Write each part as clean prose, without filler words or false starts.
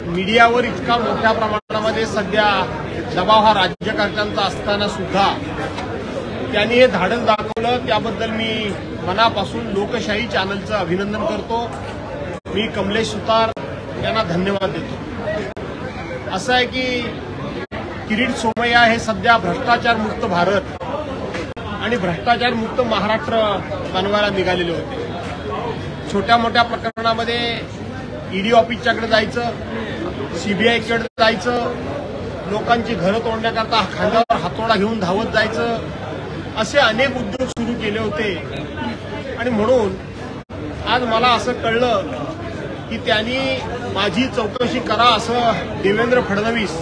मीडियावर इतका मोठ्या प्रमाणामध्ये सध्या दबाव हा राज्यकर्त्यांचा असताना सुद्धा त्यांनी हे धाडस दाखवलं, त्याबद्दल मी मनापासून लोकशाही चॅनलचं अभिनंदन करतो। मी कमलेश सुतार यांना धन्यवाद देतो। असं आहे की किरीट सोमय्या हे सध्या भ्रष्टाचार मुक्त भारत आणि भ्रष्टाचार मुक्त महाराष्ट्र बनवायला निघालेले होते। छोट्या मोठ्या प्रकरणामध्ये ईडी ऑफिसच्याकडे जायचं, सीबीआयकडे जायचं, लोकांची घरं तोडण्याकरता खांद्यावर हातोडा घेऊन धावत जायचं, असे अनेक उद्योग सुरू केले होते। आणि म्हणून आज मला असं कळलं की त्यांनी माझी चौकशी करा असं देवेंद्र फडणवीस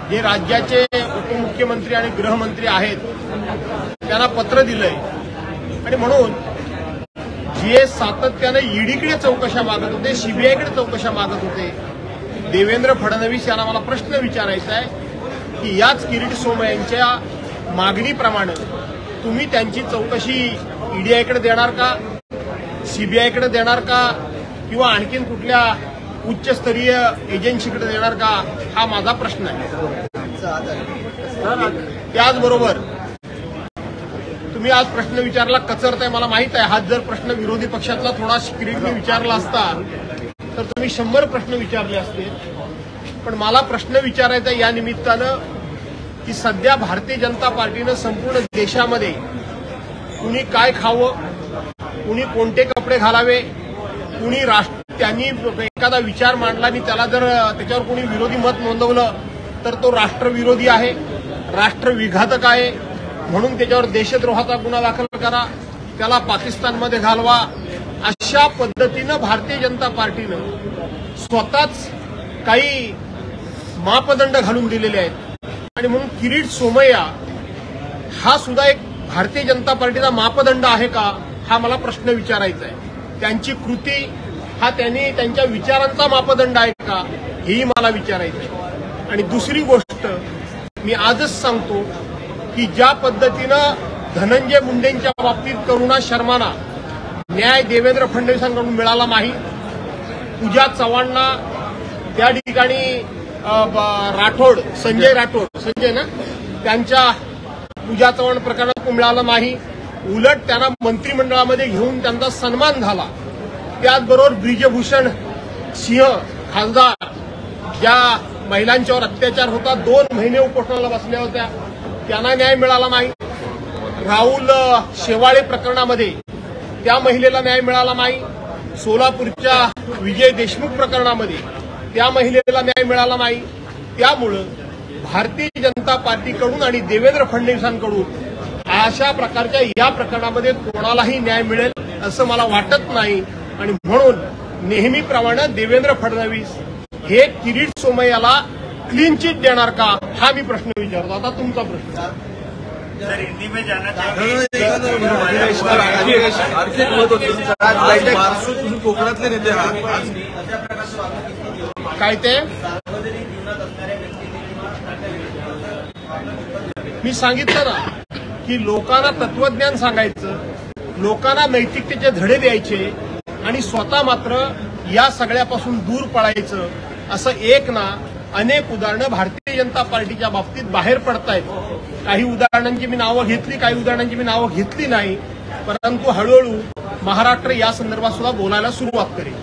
जे राज्याचे उपमुख्यमंत्री आणि गृहमंत्री आहेत त्यांना पत्र दिलंय। आणि म्हणून जे सातत्याने ईडीकडे चौकशा मागत होते, सीबीआयकडे चौकशा मागत होते, देवेंद्र फडणवीस यांना मला प्रश्न विचारायचा आहे की याच किरीट सोमय्यांच्या मागणीप्रमाणे तुम्ही त्यांची चौकशी ईडीआयकडे देणार का, सीबीआयकडे देणार का, किंवा आणखीन कुठल्या उच्चस्तरीय एजन्सीकडे देणार का, हा माझा प्रश्न आहे। त्याचबरोबर तुम्ही आज प्रश्न विचारला कचरताय, मला माहित आहे। हा जर प्रश्न विरोधी पक्षातला थोडा सिक्रेटली विचारला असता तर तुम्ही 100 प्रश्न विचारले असते। पण मला प्रश्न विचारायचा या निमित्तानं की सध्या भारतीय जनता पार्टीनं संपूर्ण देशामध्ये कुणी काय खावं, कुणी कोणते कपडे घालावे, कुणी त्यांनी एखादा विचार मांडला आणि त्याला जर त्याच्यावर कोणी विरोधी मत नोंदवलं तर तो राष्ट्रविरोधी आहे, राष्ट्रविघातक आहे, म्हणून त्याच्यावर देशद्रोहाचा गुन्हा दाखल करा, त्याला पाकिस्तानमध्ये घालवा, अशा पद्धतीनं भारतीय जनता पार्टीनं स्वतःच काही मापदंड घालून दिलेले आहेत। आणि म्हणून किरीट सोमय्या हा सुद्धा एक भारतीय जनता पार्टीचा मापदंड आहे का, हा मला प्रश्न विचारायचा आहे। त्यांची कृती हा त्यांनी त्यांच्या विचारांचा मापदंड आहे का, हेही मला विचारायचं आहे। आणि दुसरी गोष्ट मी आजच सांगतो की ज्या पद्धतीनं धनंजय मुंडेंच्या बाबतीत करुणा शर्मांना न्याय देवेंद्र फडणवीसांकडून मिळाला नाही, पूजा चव्हाणना त्या ठिकाणी राठोड संजय ना त्यांच्या पूजा चव्हाण प्रकरणात मिळाला नाही, उलट त्यांना मंत्रिमंडळामध्ये घेऊन त्यांचा सन्मान झाला। त्याचबरोबर ब्रिजभूषण सिंह खासदार ज्या महिलांच्यावर अत्याचार होता, 2 महिने उपोषणाला बसल्या होत्या, त्यांना न्याय मिळाला नाही। राहुल शेवाळे प्रकरणामध्ये त्या महिलेला न्याय मिळाला नाही। सोलापूरच्या विजय देशमुख प्रकरणामध्ये त्या महिलेला न्याय मिळाला नाही। त्यामुळे भारतीय जनता पार्टीकडून आणि देवेंद्र फडणवीसांकडून अशा प्रकारच्या या प्रकरणामध्ये कोणालाही न्याय मिळेल असं मला वाटत नाही। आणि म्हणून नेहमीप्रमाणे देवेंद्र फडणवीस हे किरीट सोमय्याला क्लीन चिट देणार का, हा मी प्रश्न विचारतो। आता तुमचा प्रश्न सर, हिंदी में जाना कोकणातले नेते काय ते मी सांगितलं ना की लोकांना तत्वज्ञान सांगायचं, लोकांना नैतिकतेचे धडे द्यायचे आणि स्वतः मात्र या सगळ्यापासून दूर पळायचं, असं एक ना अनेक उदाहरणं भारतीय जनता पार्टीच्या बाबतीत बाहेर पडतायत। काही उदाहरणांची मी नावं घेतली, काही उदाहरणांची मी नावं घेतली नाही, परंतु हळूहळू महाराष्ट्र या संदर्भात सुद्धा बोलायला सुरुवात करेल।